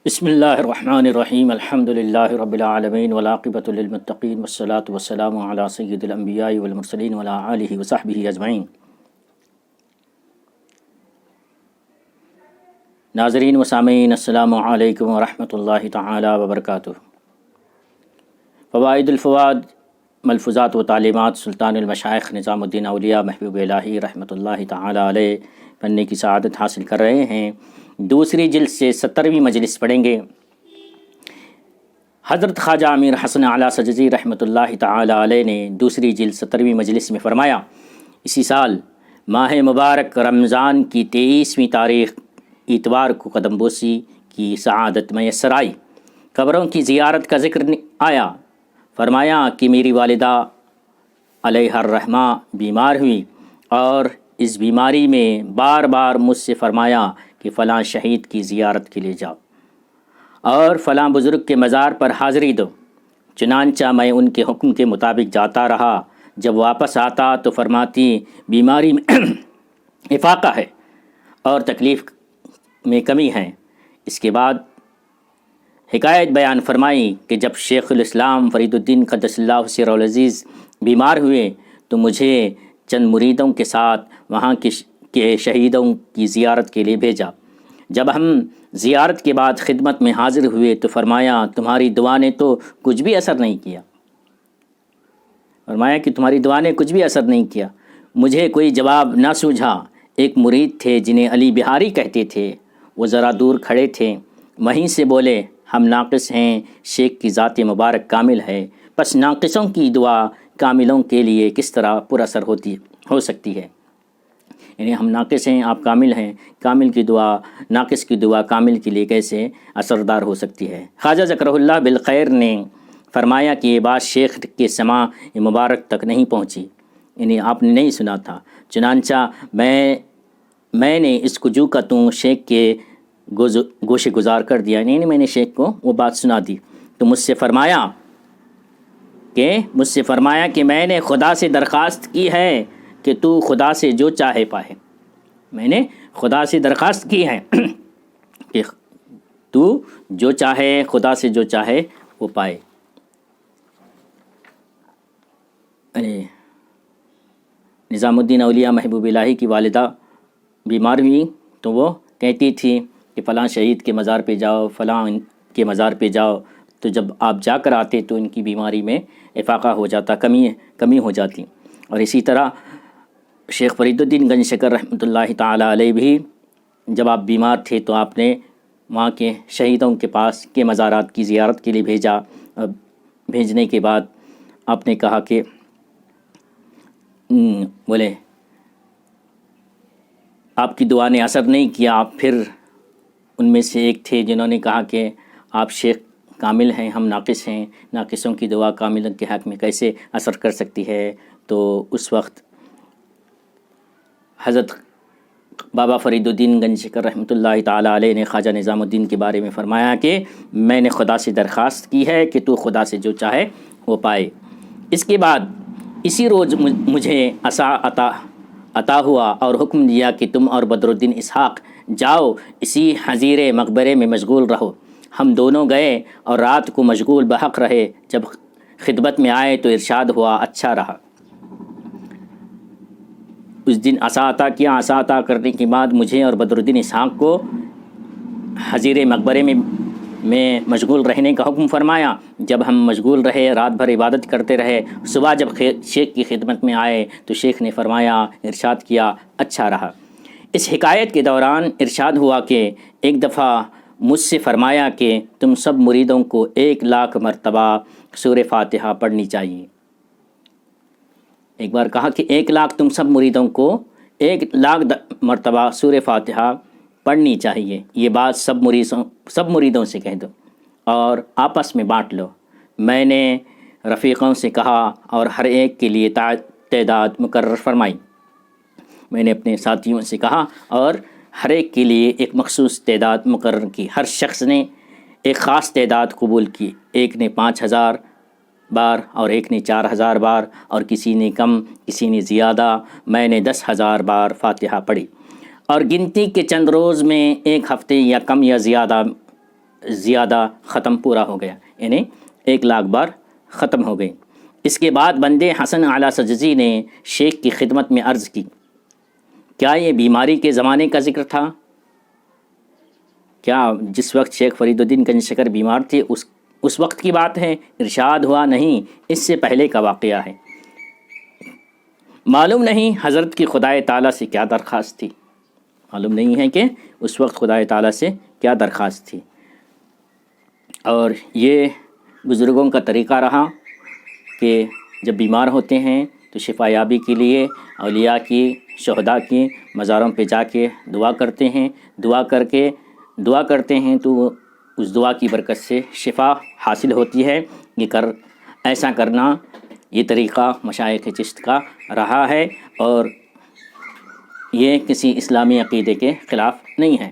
بسم اللہ الرحمن الرحیم الحمد للہ رب العالمین والعاقبۃ للمتقین والصلاة والسلام علی سید الانبیاء والمرسلین وعلی آلہ وصحبہ اجمعین۔ ناظرین و سامعین، السلام علیکم ورحمۃ اللہ تعالی وبرکاتہ۔ فوائد الفواد، ملفوظات و تعلیمات سلطان المشائخ نظام الدین اولیاء محبوب الہی رحمۃ اللہ تعالی علیہ پڑھنے کی سعادت حاصل کر رہے ہیں۔ دوسری جلد سے 70ویں مجلس پڑھیں گے۔ حضرت خواجہ امیر حسن اعلیٰ سجزی رحمۃ اللہ تعالی علیہ نے دوسری جلد 70ویں مجلس میں فرمایا، اسی سال ماہ مبارک رمضان کی 23ویں تاریخ اتوار کو قدم بوسی کی سعادت میسر آئی۔ قبروں کی زیارت کا ذکر آیا۔ فرمایا کہ میری والدہ علیہ الرحمہ بیمار ہوئی اور اس بیماری میں بار بار مجھ سے فرمایا کہ فلاں شہید کی زیارت کے لیے جاؤ اور فلاں بزرگ کے مزار پر حاضری دو۔ چنانچہ میں ان کے حکم کے مطابق جاتا رہا۔ جب واپس آتا تو فرماتی بیماری میں افاقہ ہے اور تکلیف میں کمی ہے۔ اس کے بعد حکایت بیان فرمائی کہ جب شیخ الاسلام فرید الدین قدس اللہ سرہ العزیز بیمار ہوئے تو مجھے چند مریدوں کے ساتھ وہاں کے شہیدوں کی زیارت کے لیے بھیجا۔ جب ہم زیارت کے بعد خدمت میں حاضر ہوئے تو فرمایا تمہاری دعا نے تو کچھ بھی اثر نہیں کیا۔ فرمایا کہ تمہاری دعا نے کچھ بھی اثر نہیں کیا۔ مجھے کوئی جواب نہ سوجھا۔ ایک مرید تھے جنہیں علی بہاری کہتے تھے، وہ ذرا دور کھڑے تھے، وہیں سے بولے ہم ناقص ہیں، شیخ کی ذات مبارک کامل ہے، پس ناقصوں کی دعا کاملوں کے لیے کس طرح پر اثر ہو سکتی ہے؟ یعنی ہم ناقص ہیں، آپ کامل ہیں، کامل کی دعا ناقص کی دعا کامل کے لیے کیسے اثردار ہو سکتی ہے؟ خواجہ ذکرہ اللہ بالخیر نے فرمایا کہ یہ بات شیخ کے سماع مبارک تک نہیں پہنچی، یعنی آپ نے نہیں سنا تھا۔ چنانچہ میں نے اس کو جو کا توں شیخ کے گوشے گزار کر دیا، یعنی میں نے شیخ کو وہ بات سنا دی تو مجھ سے فرمایا کہ میں نے خدا سے درخواست کی ہے کہ تو خدا سے جو چاہے پائے۔ میں نے خدا سے درخواست کی ہے کہ تو جو چاہے، خدا سے جو چاہے وہ پائے۔ نظام الدین اولیاء محبوب الہی کی والدہ بیمار ہوئی تو وہ کہتی تھی کہ فلاں شہید کے مزار پہ جاؤ، فلاں کے مزار پہ جاؤ، تو جب آپ جا کر آتے تو ان کی بیماری میں افاقہ ہو جاتا، کمی ہو جاتی۔ اور اسی طرح شیخ فرید الدین گنج شکر رحمۃ اللہ تعالی علیہ بھی جب آپ بیمار تھے تو آپ نے وہاں کے شہیدوں کے پاس کے مزارات کی زیارت کے لیے بھیجا۔ بھیجنے کے بعد آپ نے کہا کہ بولے آپ کی دعا نے اثر نہیں کیا۔ پھر ان میں سے ایک تھے جنہوں نے کہا کہ آپ شیخ کامل ہیں، ہم ناقص ہیں، ناقصوں کی دعا کاملوں کے حق میں کیسے اثر کر سکتی ہے؟ تو اس وقت حضرت بابا فرید الدین گنج شکر رحمۃ اللہ تعالی علیہ نے خواجہ نظام الدین کے بارے میں فرمایا کہ میں نے خدا سے درخواست کی ہے کہ تو خدا سے جو چاہے وہ پائے۔ اس کے بعد اسی روز مجھے عصا عطا ہوا اور حکم دیا کہ تم اور بدر الدین اسحاق جاؤ اسی حضیر مقبرے میں مشغول رہو۔ ہم دونوں گئے اور رات کو مشغول بحق رہے۔ جب خدمت میں آئے تو ارشاد ہوا اچھا رہا۔ اس دن عصا عطا کیا۔ عصا عطا کرنے کے بعد مجھے اور بدر الدین اسحاق کو حضیر مقبرے میں مشغول رہنے کا حکم فرمایا۔ جب ہم مشغول رہے، رات بھر عبادت کرتے رہے، صبح جب شیخ کی خدمت میں آئے تو شیخ نے فرمایا، ارشاد کیا اچھا رہا۔ اس حکایت کے دوران ارشاد ہوا کہ ایک دفعہ مجھ سے فرمایا کہ تم سب مریدوں کو 1,00,000 مرتبہ سورہ فاتحہ پڑھنی چاہیے۔ ایک بار کہا کہ 1,00,000 تم سب مریدوں کو 1,00,000 مرتبہ سورہ فاتحہ پڑھنی چاہیے۔ یہ بات سب مریدوں سے کہہ دو اور آپس میں بانٹ لو۔ میں نے رفیقوں سے کہا اور ہر ایک کے لیے تعداد مقرر فرمائی۔ میں نے اپنے ساتھیوں سے کہا اور ہر ایک کے لیے ایک مخصوص تعداد مقرر کی۔ ہر شخص نے ایک خاص تعداد قبول کی۔ ایک نے 5,000 بار اور ایک نے 4,000 بار اور کسی نے کم کسی نے زیادہ۔ میں نے 10,000 بار فاتحہ پڑھی اور گنتی کے چند روز میں ایک ہفتے یا کم یا زیادہ زیادہ ختم پورا ہو گیا، یعنی 1 لاکھ بار ختم ہو گئی۔ اس کے بعد بندے حسن اعلیٰ سجزی نے شیخ کی خدمت میں عرض کی، کیا یہ بیماری کے زمانے کا ذکر تھا؟ کیا جس وقت شیخ فرید الدین گنج شکر بیمار تھے اس وقت کی بات ہے؟ ارشاد ہوا نہیں، اس سے پہلے کا واقعہ ہے۔ معلوم نہیں حضرت کی خدائے تعالیٰ سے کیا درخواست تھی، معلوم نہیں ہے کہ اس وقت خدائے تعالیٰ سے کیا درخواست تھی۔ اور یہ بزرگوں کا طریقہ رہا کہ جب بیمار ہوتے ہیں تو شفا یابی کے لیے اولیاء کی، شہداء کی مزاروں پہ جا کے دعا کرتے ہیں، دعا کرتے ہیں تو اس دعا کی برکت سے شفا حاصل ہوتی ہے۔ ایسا کرنا یہ طریقہ مشائخ چشت کا رہا ہے اور یہ کسی اسلامی عقیدے کے خلاف نہیں ہے۔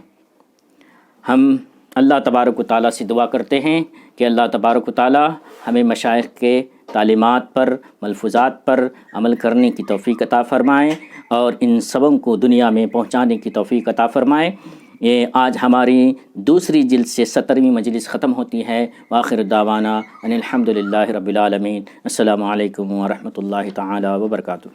ہم اللہ تبارک و تعالیٰ سے دعا کرتے ہیں کہ اللہ تبارک و تعالیٰ ہمیں مشائخ کے تعلیمات پر، ملفوظات پر عمل کرنے کی توفیق عطا فرمائے اور ان سبوں کو دنیا میں پہنچانے کی توفیق عطا فرمائے۔ یہ آج ہماری دوسری جلد سے 70ویں مجلس ختم ہوتی ہے۔ وآخر دعوانا ان الحمد للہ رب العالمین۔ السلام علیکم ورحمۃ اللہ تعالی وبرکاتہ۔